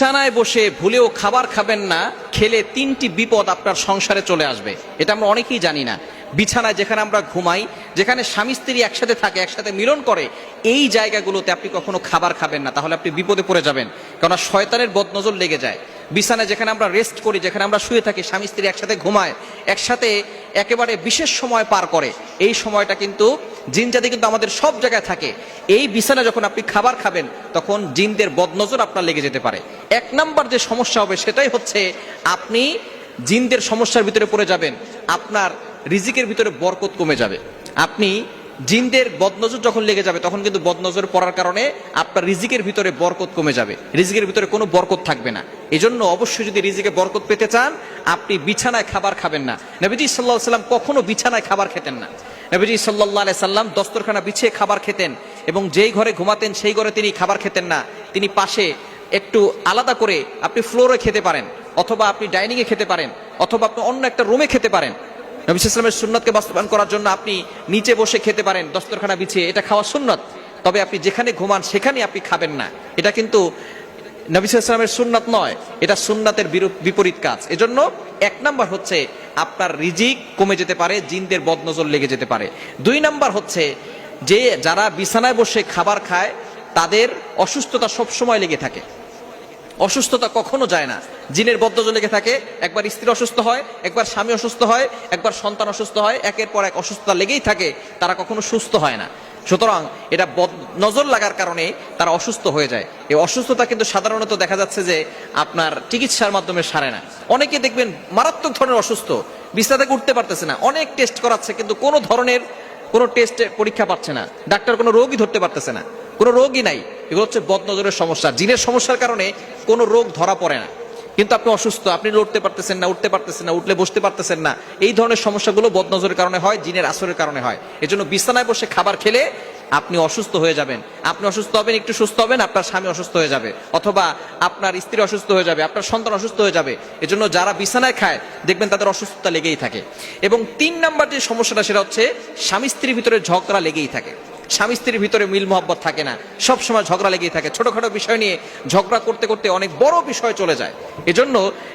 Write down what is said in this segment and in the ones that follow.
বিছানায় বসে ভুলেও খাবার খাবেন না, খেলে তিনটি বিপদ আপনার সংসারে চলে আসবে। এটা আমরা অনেকেই জানি না। বিছানায় যেখানে আমরা ঘুমাই, যেখানে স্বামী স্ত্রী একসাথে থাকে, একসাথে মিলন করে, এই জায়গাগুলোতে আপনি কখনো খাবার খাবেন না, তাহলে আপনি বিপদে পড়ে যাবেন। কেননা শয়তানের বদনজর লেগে যায়। বিছানায় যেখানে আমরা রেস্ট করি, যেখানে আমরা শুয়ে থাকি, স্বামী স্ত্রী একসাথে ঘুমায়, একসাথে একেবারে বিশেষ সময় পার করে, এই সময়টা কিন্তু জিনজাতি কিন্তু আমাদের সব জায়গায় থাকে। এই বিছানায় যখন আপনি খাবার খাবেন, তখন জিনদের বদনজর আপনার লেগে যেতে পারে। এক নাম্বার যে সমস্যা হবে সেটাই হচ্ছে আপনি জিনদের সমস্যার ভিতরে পড়ে যাবেন, আপনার রিজিকের ভিতরে বরকত কমে যাবে। আপনি জিনদের বদনজর যখন লেগে যাবে, তখন কিন্তু বদনজর পড়ার কারণে আপনার রিজিকের ভিতরে বরকত কমে যাবে, রিজিকের ভিতরে কোনো বরকত থাকবে না। এজন্য অবশ্যই যদি রিজিকে বরকত পেতে চান, আপনি বিছানায় খাবার খাবেন না। নবীজি সাল্লাল্লাহু আলাইহি সাল্লাম কখনো বিছানায় খাবার খেতেন না। নবীজি সাল্লাল্লাহু আলাইহি সাল্লাম দস্তরখানা বিছিয়ে খাবার খেতেন, এবং যেই ঘরে ঘুমাতেন সেই ঘরে তিনি খাবার খেতেন না। তিনি পাশে একটু আলাদা করে, আপনি ফ্লোরে খেতে পারেন, অথবা আপনি ডাইনিংয়ে খেতে পারেন, অথবা আপনি অন্য একটা রুমে খেতে পারেন। নবী সাল্লাল্লাহু আলাইহি ওয়াসাল্লামের সুন্নাতকে বাস্তবায়ন করার জন্য আপনি নিচে বসে খেতে পারেন দস্তরখানা বিছিয়ে, এটা খাওয়া সুন্নাত। তবে আপনি যেখানে ঘুমান সেখানে আপনি খাবেন না, এটা কিন্তু নবী সাল্লাল্লাহু আলাইহি ওয়াসাল্লামের সুন্নাত নয়, এটা সুন্নাতের বিপরীত কাজ। এজন্য এক নাম্বার হচ্ছে আপনার রিজিক কমে যেতে পারে, জিনদের বদনজর লেগে যেতে পারে। দুই নাম্বার হচ্ছে যে যারা বিছানায় বসে খাবার খায়, তাদের অসুস্থতা সব সময় লেগে থাকে। অসুস্থতা কখনো যায় না, জিনের বদনজর লেগে থাকে। একবার স্ত্রী অসুস্থ হয়, একবার স্বামী অসুস্থ হয়, একবার সন্তান অসুস্থ হয়, একের পর এক অসুস্থতা লেগেই থাকে, তারা কখনো সুস্থ হয় না। সুতরাং এটা নজর লাগার কারণে তারা অসুস্থ হয়ে যায়। এই অসুস্থতা কিন্তু সাধারণত দেখা যাচ্ছে যে আপনার চিকিৎসার মাধ্যমে সারে না। অনেকে দেখবেন মারাত্মক ধরনের অসুস্থ, বিছানা থেকে উঠতে পারতেছে না, অনেক টেস্ট করাচ্ছে, কিন্তু কোনো ধরনের কোনো টেস্টে পরীক্ষা পাচ্ছে না, ডাক্তার কোনো রোগই ধরতে পারতেছে না, কোনো রোগই নাই। এগুলো হচ্ছে বদনজরের সমস্যা, জিনের সমস্যার কারণে কোনো রোগ ধরা পড়ে না, কিন্তু আপনি অসুস্থ, আপনি লড়তে পারতেছেন না, উঠতে পারতেছেন না, উঠলে বসতে পারতেছেন না। এই ধরনের সমস্যাগুলো বদনজরের কারণে হয়, জিনের আসরের কারণে হয়। এজন্য বিছানায় বসে খাবার খেলে আপনি অসুস্থ হয়ে যাবেন। আপনি অসুস্থ হবেন, একটু সুস্থ হবেন, আপনার স্বামী অসুস্থ হয়ে যাবে, অথবা আপনার স্ত্রী অসুস্থ হয়ে যাবে, আপনার সন্তান অসুস্থ হয়ে যাবে। এজন্য যারা বিছানায় খায় দেখবেন তাদের অসুস্থতা লেগেই থাকে। এবং তিন নাম্বার যে সমস্যাটা, সেটা হচ্ছে স্বামী স্ত্রীর ভিতরে ঝগড়া লেগেই থাকে। স্বামী স্ত্রীর ভিতরে মিল মহব্বত থাকে না, সব সময় ঝগড়া লেগেই থাকে। ছোটখাটো বিষয় নিয়ে ঝগড়া করতে করতে অনেক বড় বিষয় চলে যায়। এজন্য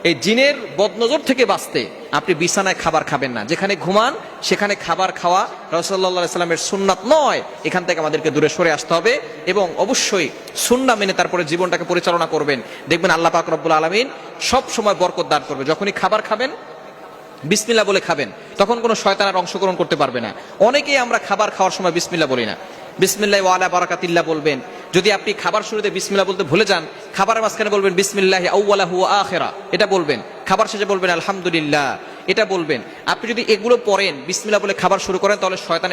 এই জিনের বদনজর থেকে বাঁচতে আপনি বিছানায় খাবার খাবেন না। যেখানে ঘুমান সেখানে খাবার খাওয়া রাসূলুল্লাহ সাল্লাল্লাহু আলাইহি ওয়াসাল্লামের সুন্নাত নয়। এখান থেকে আমাদেরকে দূরে সরে আসতে হবে, এবং অবশ্যই সুন্নাহ মেনে তারপরে জীবনটাকে পরিচালনা করবেন। দেখবেন আল্লাহ পাক রব্বুল আলামিন সব সময় বরকত দান করবে। যখনই খাবার খাবেন বিসমিল্লাহ বলে খাবেন, তখন কোনো শয়তান আর অংশগ্রহণ করতে পারবে না। অনেকেই আমরা খাবার খাওয়ার সময় বিসমিল্লাহ বলি না, বিসমিল্লাহি ওয়া আলা বারাকাতিল্লাহ বলবেন। যদি আপনি খাবার শুরুতে বিসমিল্লাহ বলতে ভুলে যান, খাবারের মাঝখানে বলবেন বিসমিল্লাহি আউওয়ালাহু ওয়া আখিরা, এটা বলবেন। খাবার শেষে বলবেন আলহামদুলিল্লাহ, এটা বলবেন। আপনি যদি এগুলো পড়েন, বিসমিল্লাহ বলে খাবার শুরু করেন, তাহলে শয়তান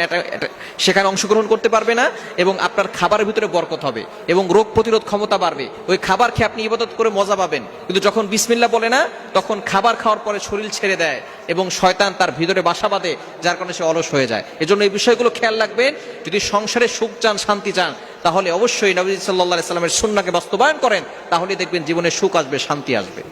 সেখানে অংশগ্রহণ করতে পারবে না, এবং আপনার খাবারের ভিতরে বরকত হবে, এবং রোগ প্রতিরোধ ক্ষমতা বাড়বে। ওই খাবার খেয়ে আপনি ইবাদত করে মজা পাবেন, কিন্তু যখন বিসমিল্লাহ বলে না, তখন খাবার খাওয়ার পরে শরীর ছেড়ে দেয় এবং শয়তান তার ভিতরে বাসা বাঁধে, যার কারণে সে অলস হয়ে যায়। এজন্য এই বিষয়গুলো খেয়াল রাখবেন। যদি সংসারে সুখ চান, শান্তি চান, তাহলে অবশ্যই নবী সাল্লাল্লাহু আলাইহি ওয়াসাল্লামের সুন্নাহকে বাস্তবায়ন করেন, তাহলে দেখবেন জীবনে সুখ আসবে, শান্তি আসবে।